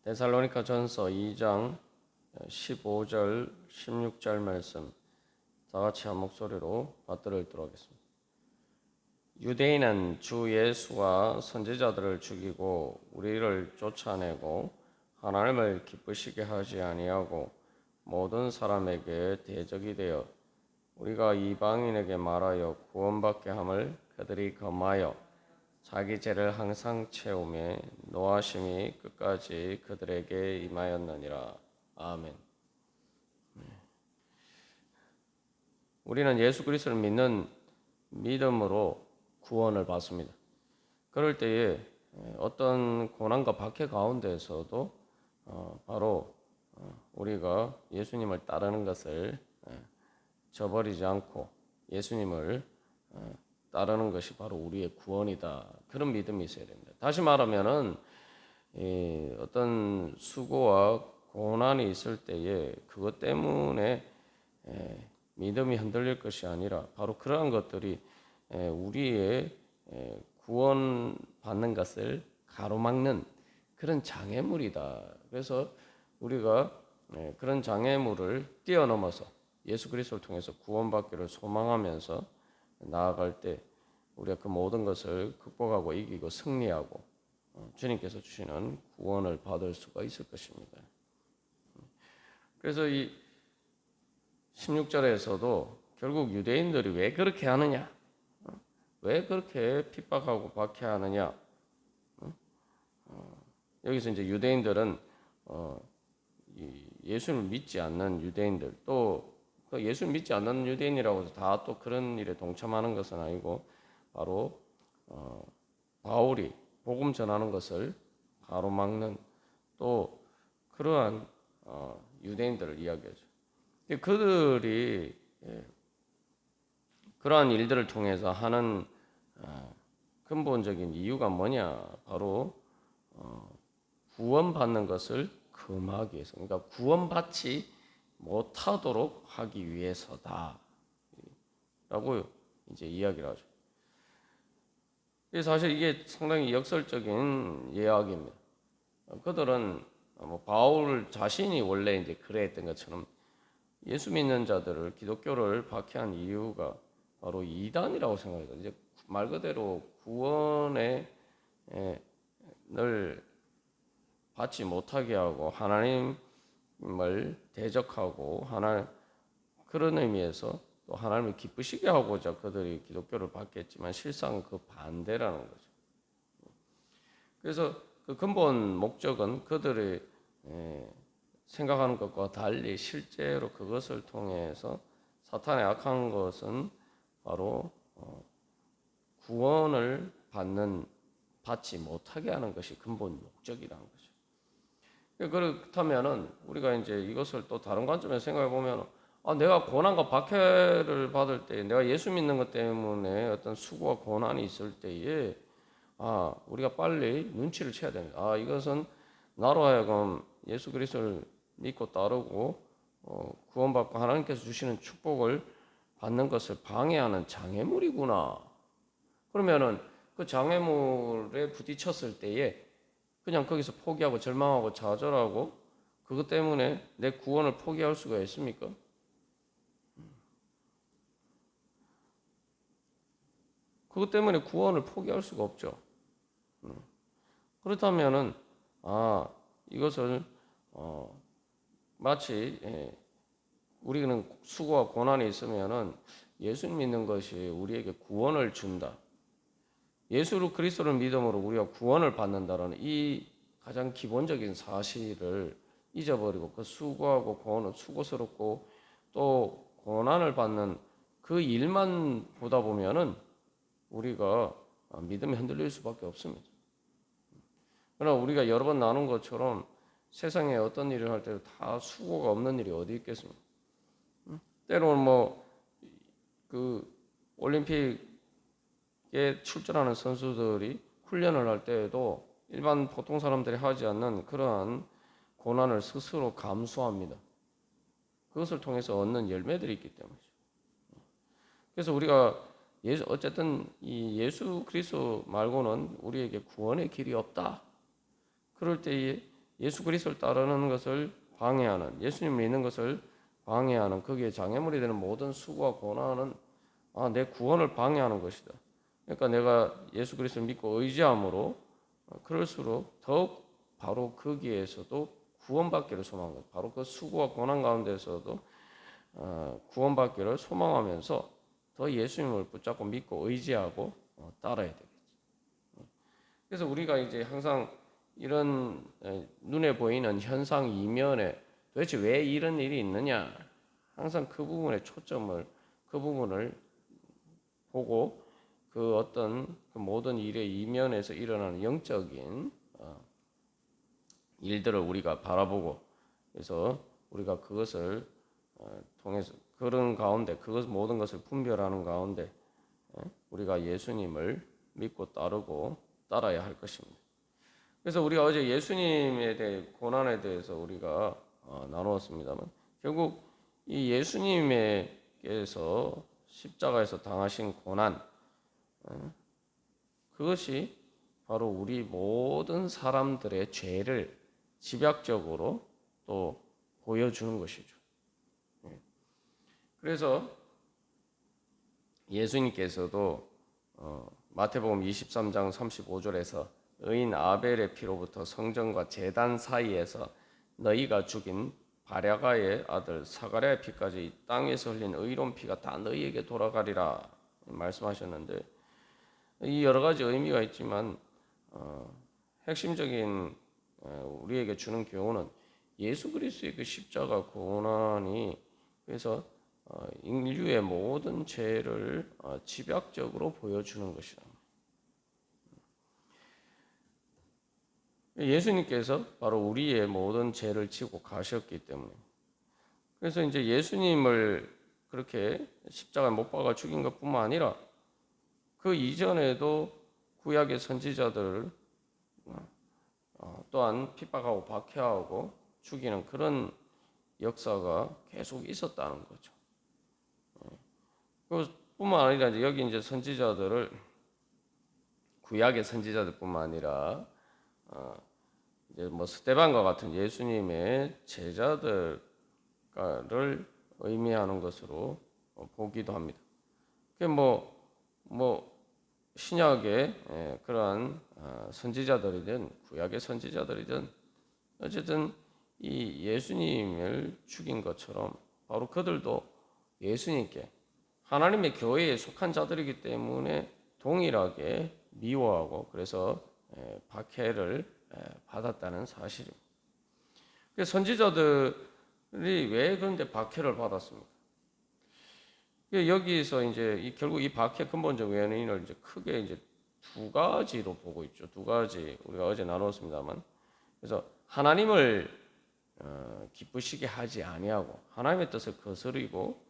데살로니가 전서 2장 15절 16절 말씀 다 같이 한 목소리로 받들어 읽도록 하겠습니다. 유대인은 주 예수와 선지자들을 죽이고 우리를 쫓아내고 하나님을 기쁘시게 하지 아니하고 모든 사람에게 대적이 되어 우리가 이방인에게 말하여 구원받게 함을 그들이 금하여 자기 죄를 항상 채우며 노하심이 끝까지 그들에게 임하였느니라. 아멘. 우리는 예수 그리스도를 믿는 믿음으로 구원을 받습니다. 그럴 때에 어떤 고난과 박해 가운데에서도 바로 우리가 예수님을 따르는 것을 저버리지 않고 예수님을 따르는 것이 바로 우리의 구원이다. 그런 믿음이 있어야 됩니다. 다시 말하면은 어떤 수고와 고난이 있을 때에 그것 때문에 믿음이 흔들릴 것이 아니라 바로 그러한 것들이 우리의 구원 받는 것을 가로막는 그런 장애물이다. 그래서 우리가 그런 장애물을 뛰어넘어서 예수 그리스도를 통해서 구원받기를 소망하면서 나아갈 때 우리가 그 모든 것을 극복하고 이기고 승리하고 주님께서 주시는 구원을 받을 수가 있을 것입니다. 그래서 이 16절에서도 결국 유대인들이 왜 그렇게 하느냐? 왜 그렇게 핍박하고 박해하느냐? 여기서 이제 유대인들은 예수를 믿지 않는 유대인들 또 예수를 믿지 않는 유대인이라고 해서 다 또 그런 일에 동참하는 것은 아니고 바로 바울이 복음 전하는 것을 가로막는 또 그러한 유대인들을 이야기하죠. 그들이 그러한 일들을 통해서 하는 근본적인 이유가 뭐냐? 바로 구원받는 것을 금하기 위해서, 그러니까 구원받지 못하도록 하기 위해서다. 라고 이제 이야기를 하죠. 사실 이게 상당히 역설적인 이야기입니다. 그들은 바울 자신이 원래 이제 그랬던 것처럼 예수 믿는 자들을 기독교를 박해한 이유가 바로 이단이라고 생각해요. 이제 말 그대로 구원을 받지 못하게 하고 하나님을 대적하고 그런 의미에서 또 하나님을 기쁘시게 하고자 그들이 기독교를 받겠지만 실상 그 반대라는 거죠. 그래서 그 근본 목적은 그들이 생각하는 것과 달리 실제로 그것을 통해서 사탄의 악한 것은 바로 구원을 받지 못하게 하는 것이 근본 목적이라는 거죠. 그렇다면은 우리가 이제 이것을 또 다른 관점에서 생각해 보면 내가 고난과 박해를 받을 때 내가 예수 믿는 것 때문에 어떤 수고와 고난이 있을 때에 우리가 빨리 눈치를 채야 됩니다. 이것은 나로 하여금 예수 그리스도를 믿고 따르고 구원받고 하나님께서 주시는 축복을 받는 것을 방해하는 장애물이구나. 그러면은 그 장애물에 부딪혔을 때에 그냥 거기서 포기하고 절망하고 좌절하고 그것 때문에 내 구원을 포기할 수가 있습니까? 그것 때문에 구원을 포기할 수가 없죠. 그렇다면은 이것을 마치 우리는 수고와 고난이 있으면은 예수 믿는 것이 우리에게 구원을 준다. 예수 그리스도를 믿음으로 우리가 구원을 받는다라는 이 가장 기본적인 사실을 잊어버리고 그 수고하고 수고스럽고 또 고난을 받는 그 일만 보다 보면은 우리가 믿음이 흔들릴 수밖에 없습니다. 그러나 우리가 여러 번 나눈 것처럼 세상에 어떤 일을 할 때도 다 수고가 없는 일이 어디 있겠습니까? 때로는 그 올림픽에 출전하는 선수들이 훈련을 할 때에도 일반 보통 사람들이 하지 않는 그러한 고난을 스스로 감수합니다. 그것을 통해서 얻는 열매들이 있기 때문이죠. 그래서 우리가 어쨌든 이 예수 그리스도 말고는 우리에게 구원의 길이 없다. 그럴 때에 예수 그리스도를 따르는 것을 방해하는, 예수님 믿는 것을 방해하는, 거기에 장애물이 되는 모든 수고와 고난은 내 구원을 방해하는 것이다. 그러니까 내가 예수 그리스도를 믿고 의지함으로 그럴수록 더욱 바로 거기에서도 구원받기를 소망하는, 바로 그 수고와 고난 가운데서도 구원받기를 소망하면서 더 예수님을 붙잡고 믿고 의지하고 따라야 되겠지. 그래서 우리가 이제 항상 이런 눈에 보이는 현상 이면에 도대체 왜 이런 일이 있느냐, 항상 그 부분에 초점을, 그 부분을 보고 그 어떤 그 모든 일의 이면에서 일어나는 영적인 일들을 우리가 바라보고, 그래서 우리가 그것을 통해서 그런 가운데 그것 모든 것을 분별하는 가운데 우리가 예수님을 믿고 따르고 따라야 할 것입니다. 그래서 우리가 어제 예수님에 대해 고난에 대해서 우리가 나누었습니다만, 결국 이 예수님께서 십자가에서 당하신 고난, 그것이 바로 우리 모든 사람들의 죄를 집약적으로 또 보여주는 것이죠. 그래서 예수님께서도 마태복음 23장 35절에서 의인 아벨의 피로부터 성전과 제단 사이에서 너희가 죽인 바랴가의 아들 사가랴의 피까지 이 땅에서 흘린 의로운 피가 다 너희에게 돌아가리라 말씀하셨는데, 이 여러 가지 의미가 있지만 핵심적인 우리에게 주는 교훈은 예수 그리스도의 그 십자가 고난이, 그래서 인류의 모든 죄를 집약적으로 보여주는 것이다. 예수님께서 바로 우리의 모든 죄를 지고 가셨기 때문에, 그래서 이제 예수님을 그렇게 십자가에 못 박아 죽인 것뿐만 아니라 그 이전에도 구약의 선지자들을 또한 핍박하고 박해하고 죽이는 그런 역사가 계속 있었다는 거죠. 그뿐만 아니라 이제 여기 이제 선지자들을, 구약의 선지자들뿐만 아니라 이제 뭐 스데반과 같은 예수님의 제자들을 의미하는 것으로 보기도 합니다. 그 뭐 신약의 그러한 선지자들이든 구약의 선지자들이든 어쨌든 이 예수님을 죽인 것처럼 바로 그들도 예수님께, 하나님의 교회에 속한 자들이기 때문에 동일하게 미워하고 그래서 박해를 받았다는 사실입니다. 선지자들이 왜 그런데 박해를 받았습니까? 여기서 이제 결국 이 박해 근본적 원인을 이제 크게 이제 두 가지로 보고 있죠. 두 가지 우리가 어제 나눴습니다만, 그래서 하나님을 기쁘시게 하지 아니하고 하나님의 뜻을 거스르고,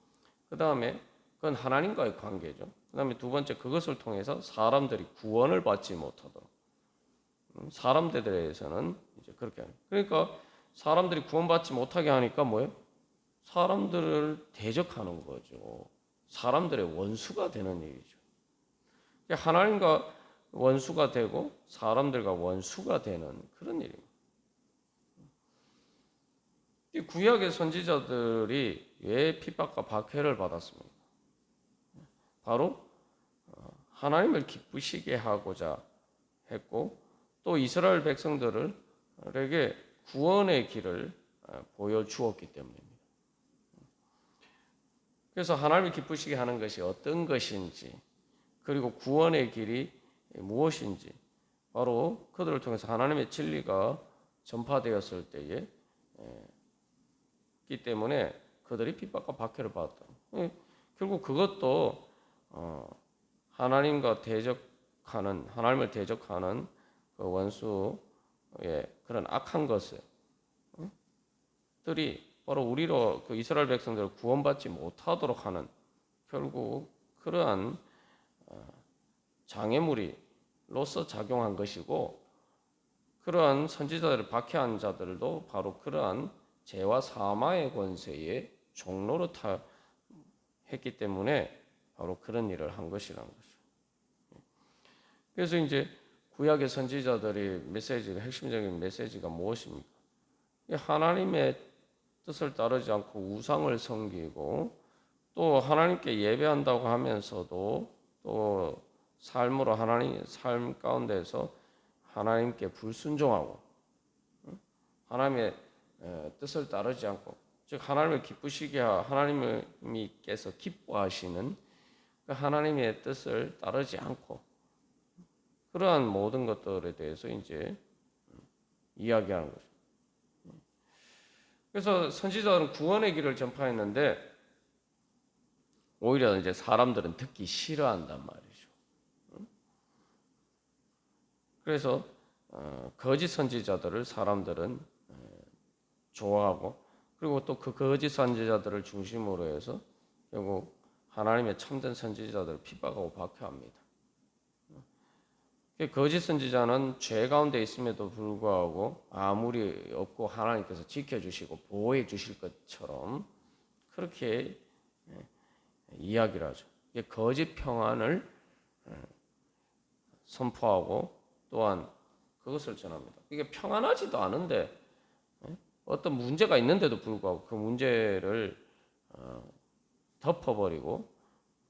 그 다음에 그건 하나님과의 관계죠. 그 다음에 두 번째, 그것을 통해서 사람들이 구원을 받지 못하도록, 사람들에 대해서는 이제 그렇게 하는. 그러니까 사람들이 구원받지 못하게 하니까 뭐예요? 사람들을 대적하는 거죠. 사람들의 원수가 되는 일이죠. 하나님과 원수가 되고 사람들과 원수가 되는 그런 일입니다. 이 구약의 선지자들이 왜 핍박과 박해를 받았습니까? 바로 하나님을 기쁘시게 하고자 했고, 또 이스라엘 백성들에게 구원의 길을 보여주었기 때문입니다. 그래서 하나님을 기쁘시게 하는 것이 어떤 것인지, 그리고 구원의 길이 무엇인지, 바로 그들을 통해서 하나님의 진리가 전파되었을 때에 기 때문에 그들이 핍박과 박해를 받았다. 결국 그것도 하나님과 대적하는, 하나님을 대적하는 그 원수의 그런 악한 것들이 바로 우리로 그 이스라엘 백성들을 구원받지 못하도록 하는, 결국 그러한 장애물이로서 작용한 것이고, 그러한 선지자들을 박해한 자들도 바로 그러한 죄와 사마의 권세의 종로로 했기 때문에 바로 그런 일을 한 것이라는 것이죠. 그래서 이제 구약의 선지자들의 메시지가, 핵심적인 메시지가 무엇입니까? 하나님의 뜻을 따르지 않고 우상을 섬기고 또 하나님께 예배한다고 하면서도 또 삶으로 하나님 삶 가운데서 하나님께 불순종하고 하나님의 뜻을 따르지 않고 즉 하나님을 기쁘시게 하나님께서 기뻐하시는 그 하나님의 뜻을 따르지 않고 그러한 모든 것들에 대해서 이제 이야기하는 거죠. 그래서 선지자들은 구원의 길을 전파했는데 오히려 이제 사람들은 듣기 싫어한단 말이죠. 그래서 거짓 선지자들을 사람들은 좋아하고 그리고 또 그 거짓 선지자들을 중심으로 해서 결국 하나님의 참된 선지자들을 핍박하고 박해합니다. 거짓 선지자는 죄 가운데 있음에도 불구하고 아무리 없고 하나님께서 지켜주시고 보호해 주실 것처럼 그렇게 이야기를 하죠. 거짓 평안을 선포하고 또한 그것을 전합니다. 이게 평안하지도 않은데 어떤 문제가 있는데도 불구하고 그 문제를 덮어버리고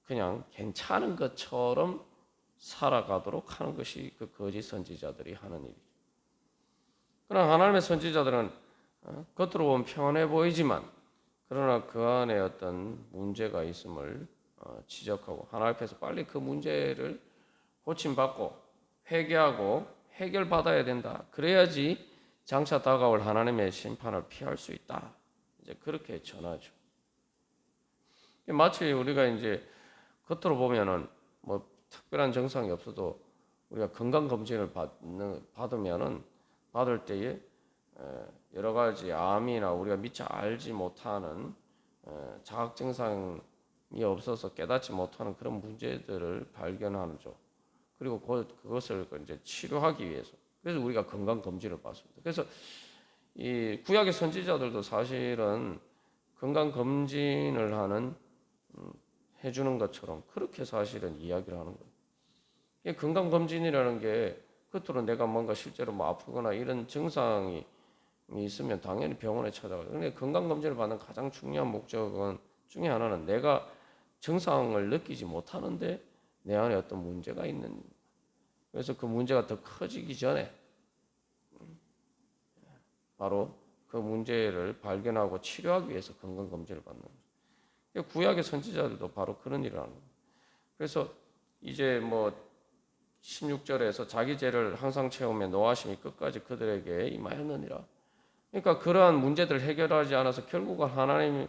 그냥 괜찮은 것처럼 살아가도록 하는 것이 그 거짓 선지자들이 하는 일이죠. 그러나 하나님의 선지자들은 겉으로 보면 평안해 보이지만 그러나 그 안에 어떤 문제가 있음을 지적하고 하나님 앞에서 빨리 그 문제를 고침받고 회개하고 해결받아야 된다. 그래야지 장차 다가올 하나님의 심판을 피할 수 있다. 이제 그렇게 전하죠. 마치 우리가 이제 겉으로 보면은 뭐 특별한 증상이 없어도 우리가 건강 검진을 받을 때에 여러 가지 암이나 우리가 미처 알지 못하는 자각 증상이 없어서 깨닫지 못하는 그런 문제들을 발견하죠. 그리고 그것을 이제 치료하기 위해서 그래서 우리가 건강 검진을 받습니다. 그래서 이 구약의 선지자들도 사실은 건강 검진을 해주는 것처럼 그렇게 사실은 이야기를 하는 거예요. 건강 검진이라는 게 겉으로 내가 뭔가 실제로 뭐 아프거나 이런 증상이 있으면 당연히 병원에 찾아가죠. 그런데 건강 검진을 받는 가장 중요한 목적은 중에 하나는 내가 증상을 느끼지 못하는데 내 안에 어떤 문제가 있는. 그래서 그 문제가 더 커지기 전에 바로 그 문제를 발견하고 치료하기 위해서 건강 검진을 받는 거죠. 구약의 선지자들도 바로 그런 일을 하는 거예요. 그래서 이제 뭐 16절에서 자기 죄를 항상 채우며 노하심이 끝까지 그들에게 임하였느니라. 그러니까 그러한 문제들을 해결하지 않아서 결국은 하나님의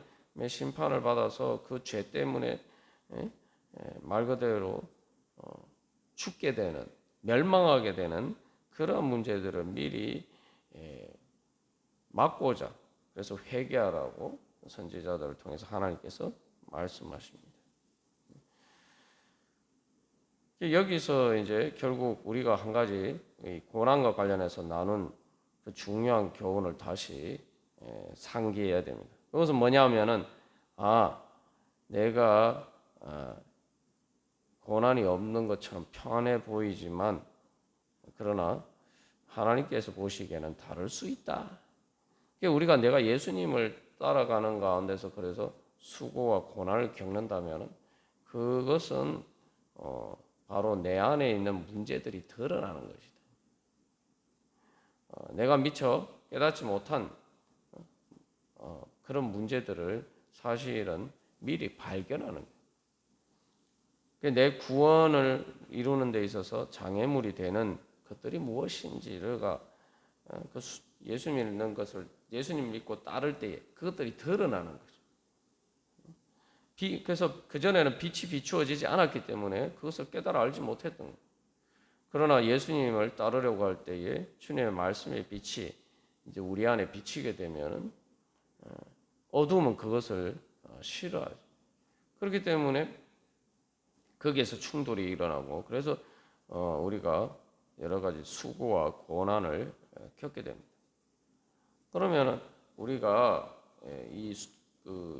심판을 받아서 그 죄 때문에 말 그대로 죽게 되는 멸망하게 되는 그런 문제들을 미리 막고자 그래서 회개하라고 선지자들을 통해서 하나님께서 말씀하십니다. 여기서 이제 결국 우리가 한 가지 고난과 관련해서 나눈 그 중요한 교훈을 다시 상기해야 됩니다. 그것은 뭐냐면은 내가 고난이 없는 것처럼 평안해 보이지만 그러나 하나님께서 보시기에는 다를 수 있다. 우리가 내가 예수님을 따라가는 가운데서 그래서 수고와 고난을 겪는다면 그것은 바로 내 안에 있는 문제들이 드러나는 것이다. 내가 미처 깨닫지 못한 그런 문제들을 사실은 미리 발견하는 거예요. 내 구원을 이루는 데 있어서 장애물이 되는 것들이 무엇인지가 예수님 믿고 따를 때에 그것들이 드러나는 거죠. 그래서 그전에는 빛이 비추어지지 않았기 때문에 그것을 깨달아 알지 못했던 거예요. 그러나 예수님을 따르려고 할 때에 주님의 말씀의 빛이 이제 우리 안에 비치게 되면은 어두움은 그것을 싫어하죠. 그렇기 때문에 거기에서 충돌이 일어나고 그래서 우리가 여러 가지 수고와 고난을 겪게 됩니다. 그러면 우리가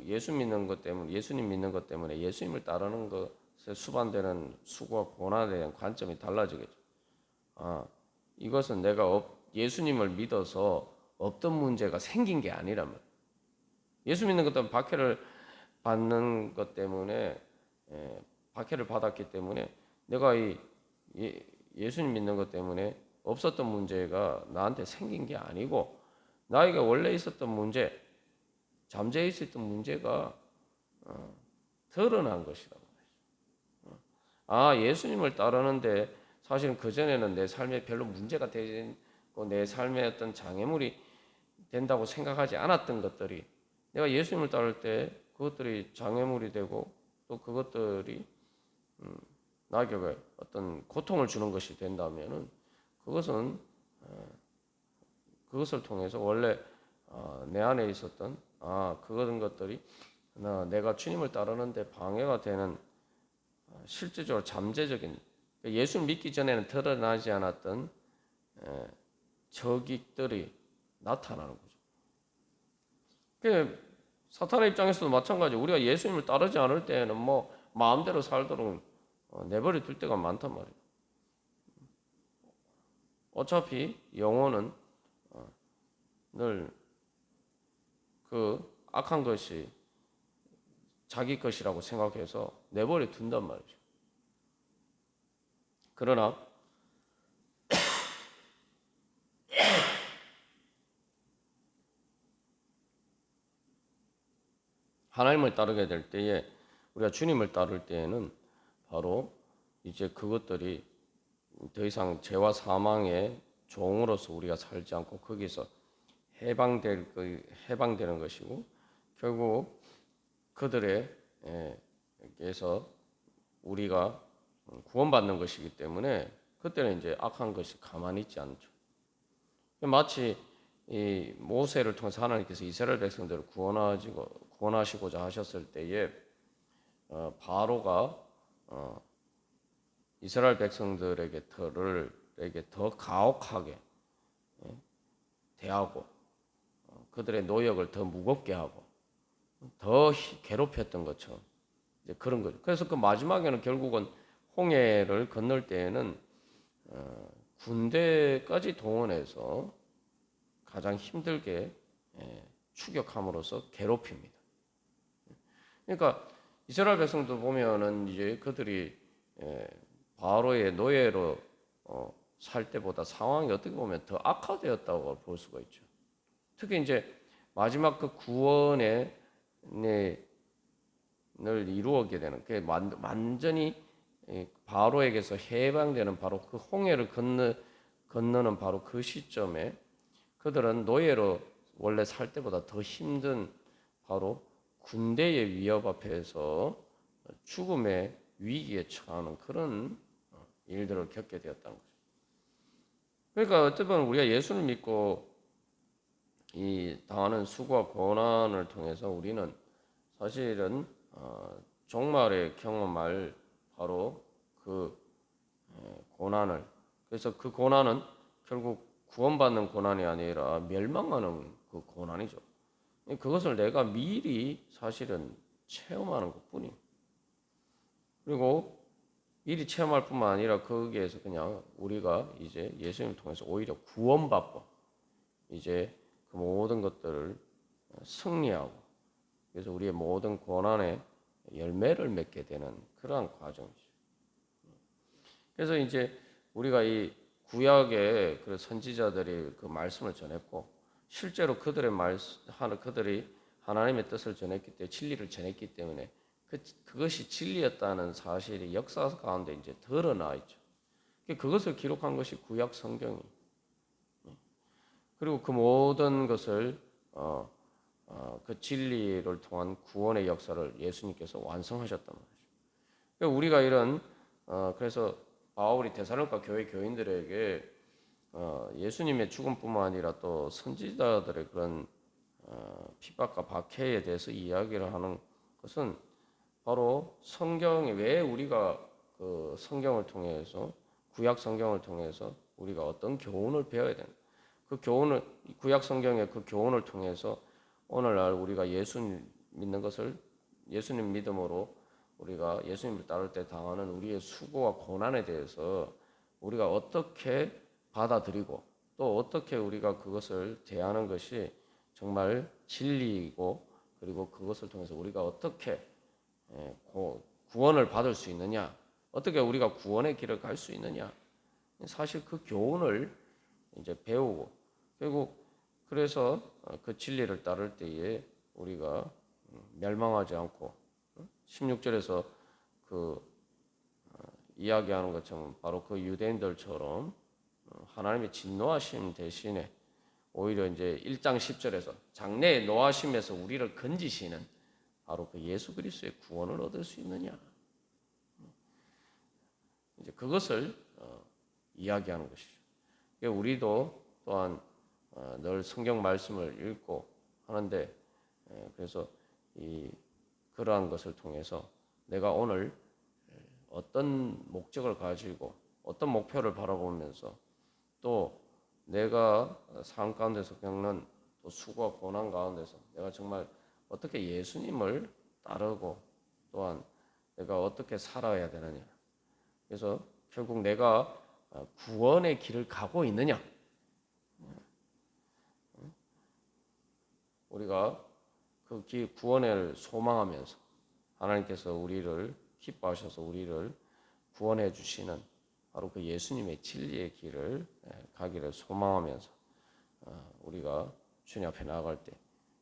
예수님 믿는 것 때문에 예수님을 따르는 것에 수반되는 수고와 고난에 대한 관점이 달라지겠죠. 이것은 내가 예수님을 믿어서 없던 문제가 생긴 게 아니란 말이에요. 예수 믿는 것도 박해를 받는 것 때문에 박해를 받았기 때문에 내가 예수님 믿는 것 때문에 없었던 문제가 나한테 생긴 게 아니고 나에게 원래 있었던 문제, 잠재해 있었던 문제가 드러난 것이라고. 예수님을 따르는데 사실은 그전에는 내 삶에 별로 문제가 되고 내 삶의 어떤 장애물이 된다고 생각하지 않았던 것들이 내가 예수님을 따를 때 그것들이 장애물이 되고 또 그것들이 나에게 어떤 고통을 주는 것이 된다면은 그것은 그것을 통해서 원래 내 안에 있었던 그런 것들이 내가 주님을 따르는데 방해가 되는 실제적으로 잠재적인 예수를 믿기 전에는 드러나지 않았던 적익들이 나타나는 거죠. 그 사탄의 입장에서도 마찬가지. 우리가 예수님을 따르지 않을 때에는 뭐 마음대로 살도록 내버려 둘 때가 많단 말이에요. 어차피 영혼은 늘 그 악한 것이 자기 것이라고 생각해서 내버려 둔단 말이죠. 그러나 하나님을 따르게 될 때에 우리가 주님을 따를 때에는 바로 이제 그것들이 더 이상 죄와 사망의 종으로서 우리가 살지 않고 거기서 해방되는 것이고 결국 그들에게서 우리가 구원받는 것이기 때문에 그때는 이제 악한 것이 가만히 있지 않죠. 마치 이 모세를 통해서 하나님께서 이스라엘 백성들을 구원하시고자 하셨을 때에 바로가 이스라엘 백성들에게 더 가혹하게 대하고 그들의 노역을 더 무겁게 하고 더 괴롭혔던 것처럼 이제 그런 거죠. 그래서 그 마지막에는 결국은 홍해를 건널 때에는 군대까지 동원해서 가장 힘들게 추격함으로써 괴롭힙니다. 그러니까 이스라엘 백성도 보면은 이제 그들이 바로의 노예로 살 때보다 상황이 어떻게 보면 더 악화되었다고 볼 수가 있죠. 특히 이제 마지막 그 구원의 늘 이루어게 되는 그 완전히 바로에게서 해방되는 바로 그 홍해를 건너는 바로 그 시점에 그들은 노예로 원래 살 때보다 더 힘든 바로 군대의 위협 앞에서 죽음의 위기에 처하는 그런 일들을 겪게 되었다는 거죠. 그러니까 어쩌면 우리가 예수를 믿고 이 당하는 수고와 고난을 통해서 우리는 사실은 종말의 경험할 바로 그 고난을 그래서 그 고난은 결국 구원받는 고난이 아니라 멸망하는 그 고난이죠. 그것을 내가 미리 사실은 체험하는 것뿐이에요. 그리고 미리 체험할 뿐만 아니라 거기에서 그냥 우리가 이제 예수님을 통해서 오히려 구원받고 이제 그 모든 것들을 승리하고 그래서 우리의 모든 고난의 열매를 맺게 되는 그러한 과정이죠. 그래서 이제 우리가 이 구약의 그 선지자들이 그 말씀을 전했고 실제로 그들이 하나님의 뜻을 전했기 때문에 진리를 전했기 때문에 그것이 진리였다는 사실이 역사 가운데 이제 드러나 있죠. 그것을 기록한 것이 구약 성경이. 그리고 그 모든 것을 그 진리를 통한 구원의 역사를 예수님께서 완성하셨단 말이죠. 그러니까 우리가 이런 그래서 바울이 데살로니가 교회 교인들에게 예수님의 죽음뿐만 아니라 또 선지자들의 그런 핍박과 박해에 대해서 이야기를 하는 것은 바로 성경에 왜 우리가 그 성경을 통해서 구약 성경을 통해서 우리가 어떤 교훈을 배워야 되는 그 교훈을 구약 성경의 그 교훈을 통해서 오늘날 우리가 예수님 믿는 것을 예수님 믿음으로 우리가 예수님을 따를 때 당하는 우리의 수고와 고난에 대해서 우리가 어떻게 받아들이고 또 어떻게 우리가 그것을 대하는 것이 정말 진리이고 그리고 그것을 통해서 우리가 어떻게 구원을 받을 수 있느냐, 어떻게 우리가 구원의 길을 갈 수 있느냐, 사실 그 교훈을 이제 배우고 결국 그래서 그 진리를 따를 때에 우리가 멸망하지 않고 16절에서 그 이야기하는 것처럼 바로 그 유대인들처럼 하나님의 진노하심 대신에 오히려 이제 1장 10절에서 장래의 노하심에서 우리를 건지시는 바로 그 예수 그리스도의 구원을 얻을 수 있느냐, 이제 그것을 이야기하는 것이죠. 우리도 또한 늘 성경 말씀을 읽고 하는데 그래서 그러한 것을 통해서 내가 오늘 어떤 목적을 가지고 어떤 목표를 바라보면서 또 내가 삶 가운데서 겪는 또 수고와 고난 가운데서 내가 정말 어떻게 예수님을 따르고 또한 내가 어떻게 살아야 되느냐. 그래서 결국 내가 구원의 길을 가고 있느냐. 우리가 그 구원을 소망하면서 하나님께서 우리를 기뻐하셔서 우리를 구원해 주시는 바로 그 예수님의 진리의 길을 가기를 소망하면서 우리가 주님 앞에 나아갈 때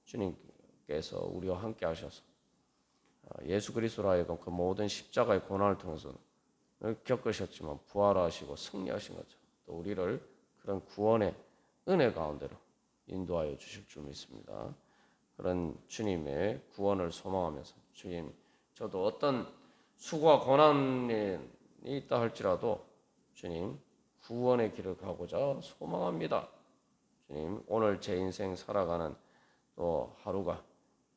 주님께서 우리와 함께 하셔서 예수 그리스도로 하여금 그 모든 십자가의 고난을 통해서 겪으셨지만 부활하시고 승리하신 것처럼 또 우리를 그런 구원의 은혜 가운데로 인도하여 주실 줄 믿습니다. 그런 주님의 구원을 소망하면서 주님, 저도 어떤 수고와 고난이 있다 할지라도 주님 구원의 길을 가고자 소망합니다. 주님, 오늘 제 인생 살아가는 또 하루가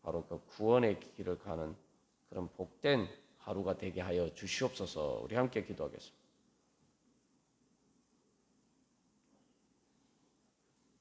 바로 그 구원의 길을 가는 그런 복된 하루가 되게 하여 주시옵소서. 우리 함께 기도하겠습니다.